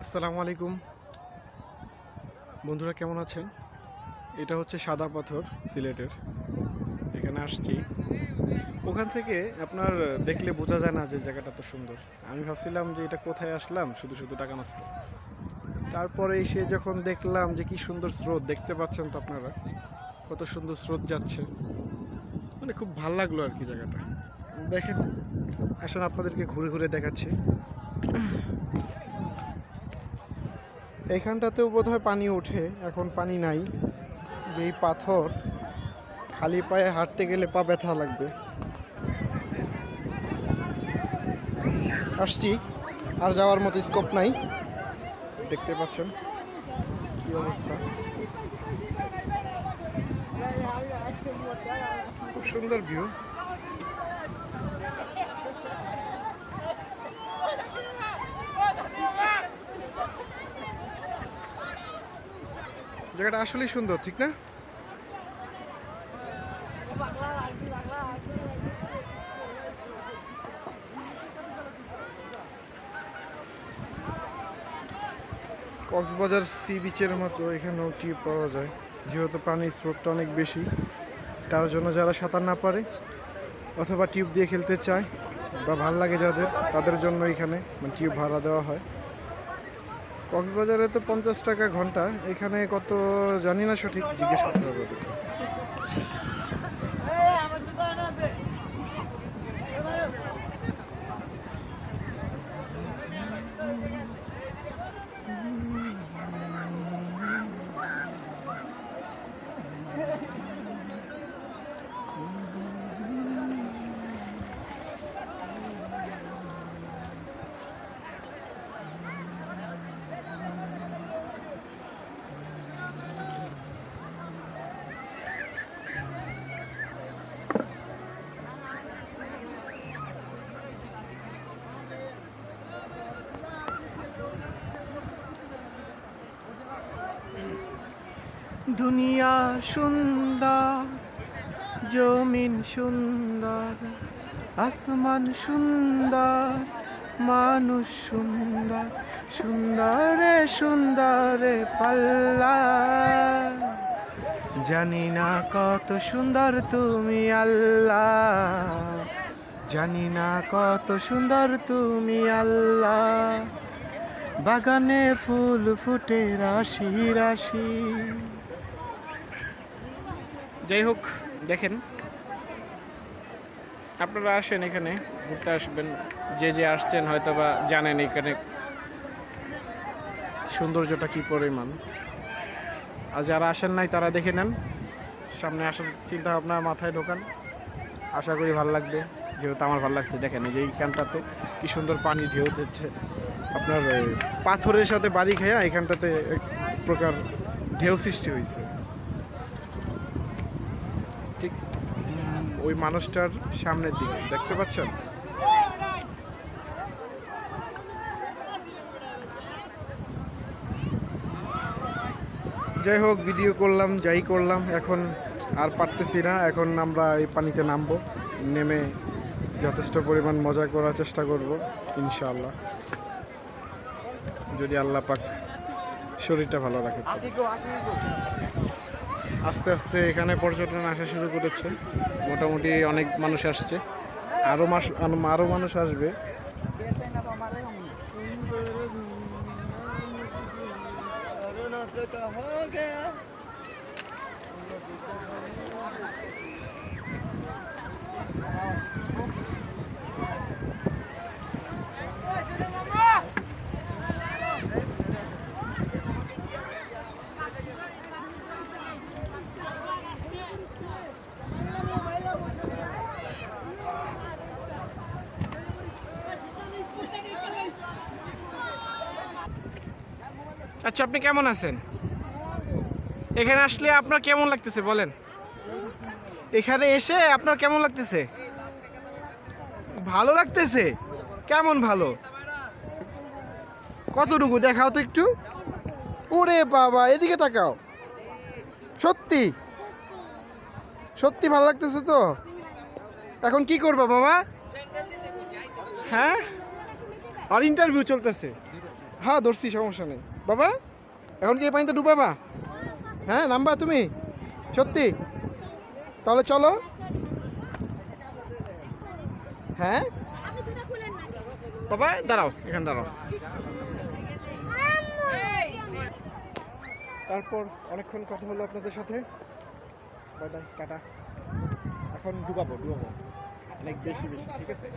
আসসালামু আলাইকুম বন্ধুরা, কেমন আছেন? এটা হচ্ছে সাদা পাথর সিলেটের। এখানে আসছি, ওখান থেকে আপনার দেখলে বোঝা যায় না যে জায়গাটা তো সুন্দর। আমি ভাবছিলাম যে এটা কোথায় আসলাম, শুধু শুধু টাকা নষ্ট। তারপরে এসে যখন দেখলাম যে কি সুন্দর স্রোত, দেখতে পাচ্ছেন তো আপনারা কত সুন্দর স্রোত যাচ্ছে, মানে খুব ভালো লাগলো আর কি জায়গাটা। দেখেন, আসলে আপনাদেরকে ঘুরে ঘুরে দেখাচ্ছি। এখানটাতেও বোধহয় পানি ওঠে, এখন পানি নাই। যেই পাথর, খালি পায়ে হাঁটতে গেলে পা ব্যথা লাগবে। আসছি, আর যাওয়ার মতো স্কোপ নাই। দেখতে পাচ্ছেন কি অবস্থা, খুব সুন্দর ভিউ। জায়গাটা আসলেই সুন্দর, ঠিক না? কক্সবাজার সি বিচের মতো এখানেও টিউব পাওয়া যায়, যেহেতু পানির স্রোতটা অনেক বেশি। তার জন্য যারা সাঁতার না পারে অথবা টিউব দিয়ে খেলতে চায় বা ভাল লাগে যাদের, তাদের জন্য এখানে টিউব ভাড়া দেওয়া হয়। কক্সবাজারে তো 50 টাকা ঘন্টা, এখানে কত জানি না, সঠিক জিজ্ঞেস করতে হবে। দুনিয়া সুন্দর, জমিন সুন্দর, আসমান সুন্দর, মানুষ সুন্দর, সুন্দরে সুন্দরে পাল্লা। জানি না কত সুন্দর তুমি আল্লাহ, জানি না কত সুন্দর তুমি আল্লাহ। বাগানে ফুল ফুটে রাশি রাশি। যাই হোক, দেখেন, আপনারা আসেন এখানে ঘুরতে আসবেন, যে যে আসছেন হয়তো বা জানেন এখানে সৌন্দর্যটা কি পরিমাণ। আর যারা আসেন নাই তারা দেখে নেন, সামনে আসার চিন্তা ভাবনা মাথায় ঢোকান, আশা করি ভালো লাগবে। যেহেতু আমার ভালো লাগছে, দেখেন এই যে এইখানটাতে কি সুন্দর পানি ঢেউ দিচ্ছে। আপনার পাথরের সাথে বাড়ি খেয়া এখানটাতে এক প্রকার ঢেউ সৃষ্টি হয়েছে। ঠিক ওই মানুষটার সামনের দিকে দেখতে পাচ্ছেন। যাই হোক, ভিডিও করলাম, যাই করলাম, এখন আর পারতেছি না। এখন আমরা এই পানিতে নামবো, নেমে যথেষ্ট পরিমাণ মজা করার চেষ্টা করব ইনশাআল্লাহ, যদি আল্লাহ পাক শরীরটা ভালো রাখে। আস্তে আস্তে এখানে পর্যটন আসা শুরু করেছে, মোটামুটি অনেক মানুষ আসছে, আরও মানুষ আসবে। আচ্ছা, আপনি কেমন আছেন? এখানে আসলে আপনার কেমন লাগতেছে বলেন? এখানে এসে আপনার কেমন লাগতেছে? ভালো লাগতেছে? কেমন ভালো? কতটুকু দেখাও তো একটু। ওরে বাবা, এদিকে তাকাও। সত্যি সত্যি ভালো লাগতেছে তো? এখন কি করবা বাবা? হ্যাঁ, আর ইন্টারভিউ চলতেছে। হ্যাঁ ধরছি, সমস্যা নেই বাবা। এখন কি এই পানিতে ডুবাবা? হ্যাঁ নামবা তুমি? সত্যি? তাহলে চলো। হ্যাঁ বাবা দাঁড়াও, এখানে দাঁড়াও। তারপর অনেকক্ষণ কথা হলো আপনাদের সাথে। Bye bye, tata. এখন ডুবাবো অনেক বেশি বেশি, ঠিক আছে?